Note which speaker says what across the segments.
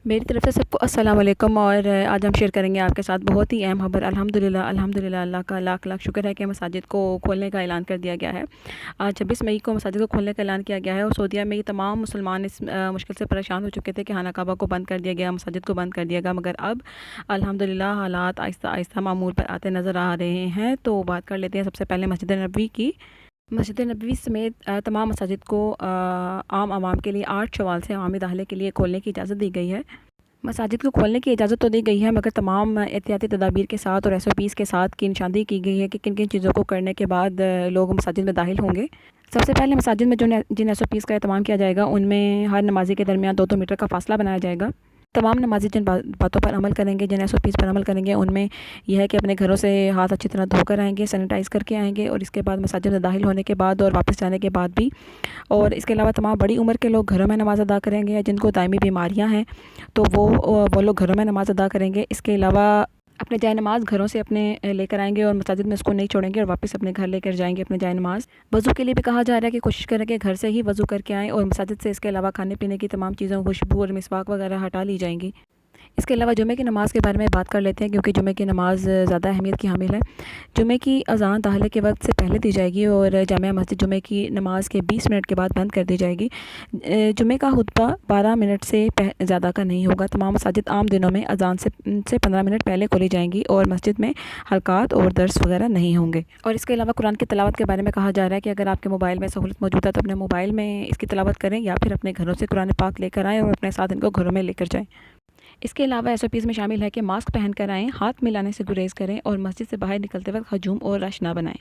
Speaker 1: मेरी तरफ से सबको अस्सलाम वालेकुम। और आज हम शेयर करेंगे आपके साथ बहुत ही अहम खबर। अल्हम्दुलिल्लाह अल्हम्दुलिल्लाह, अल्लाह का लाख लाख शुक्र है कि मसाजिद को खोलने का ऐलान कर दिया गया है। आज 26 मई को मसाजिद को खोलने का ऐलान किया गया है और सऊदीया में ये तमाम मुसलमान इस मुश्किल से परेशान हो चुके थे कि खाना काबा को बंद कर दिया गया, मसाजिद को बंद कर दिया गया, मगर अब अल्हम्दुलिल्लाह हालात आहिस्ता आहिस्ता मामूल पर आते नज़र आ रहे हैं। तो बात कर लेते हैं सबसे पहले मस्जिद नबवी की। मस्जिद नबवी समेत तमाम मसाजिद को आम आवाम के लिए 8 शवाल से अवामी दाखिले के लिए खोलने की इजाज़त दी गई है। मसाजिद को खोलने की इजाज़त तो दी गई है, मगर तमाम एहतियाती तदाबीर के साथ और SOPs के साथ की निशानदेही की गई है कि किन किन चीज़ों को करने के बाद लोग मसाजिद में दाखिल होंगे। सबसे पहले मसाजिद में जिन SOPs का एहतमाम किया जाएगा उनमें हर नमाजी के दरमियान 2-2 मीटर का फासला बनाया जाएगा। तमाम नमाजी जिन बातों पर अमल करेंगे, जिन SOPs पर अमल करेंगे, उनमें यह है कि अपने घरों से हाथ अच्छी तरह धोकर आएंगे, सैनिटाइज़ करके आएंगे, और इसके बाद मसाजिद में दाखिल होने के बाद और वापस जाने के बाद भी। और इसके अलावा तमाम बड़ी उम्र के लोग घरों में नमाज़ अदा करेंगे, या जिनको दायमी बीमारियां हैं तो वो लोग घरों में नमाज़ अदा करेंगे। इसके अलावा अपने जाए नमाज़ घरों से अपने लेकर आएंगे और मसाजिद में उसको नहीं छोड़ेंगे और वापस अपने घर लेकर जाएंगे अपने जाए नमाज़। वज़ू के लिए भी कहा जा रहा है कि कोशिश करें कि घर से ही वज़ू करके आएँ, और मसाजिद से इसके अलावा खाने पीने की तमाम चीज़ों, खुशबू और मिसवाक वगैरह हटा ली जाएंगी। इसके अलावा जुमे की नमाज़ के बारे में बात कर लेते हैं, क्योंकि जुमे की नमाज़ ज़्यादा अहमियत की हामिल है। जुमे की अज़ान दाखिले के वक्त से पहले दी जाएगी और जामिया मस्जिद जुमे की नमाज़ के 20 मिनट के बाद बंद कर दी जाएगी। जुमे का खुतबा 12 मिनट से ज़्यादा का नहीं होगा। तमाम मसाजिद आम दिनों में अज़ान से 15 मिनट पहले खोली जाएंगी और मस्जिद में हलकात और दर्स वगैरह नहीं होंगे। और इसके अलावा कुरान की तिलावत के बारे में कहा जा रहा है कि अगर आपके मोबाइल में सहूलत मौजूद है तो अपने मोबाइल में इसकी तिलावत करें, या फिर अपने घरों से कुरान पाक लेकर आएँ और अपने साथ इनको घरों में लेकर जाएँ। इसके अलावा SOPs में शामिल है कि मास्क पहन कर आएँ, हाथ मिलाने से गुरेज करें और मस्जिद से बाहर निकलते वक्त हजूम और रश ना बनाएं।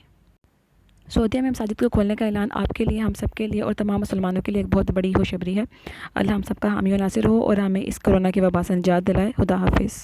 Speaker 1: सऊदीया में मसाजिद को खोलने का ऐलान आपके लिए, हम सब के लिए और तमाम मुसलमानों के लिए एक बहुत बड़ी खुशखबरी है। अल्लाह हम सबका हामी और नासिर हो और हमें इस कोरोना की वबा से निजात दिलाए। खुदा हाफिज़।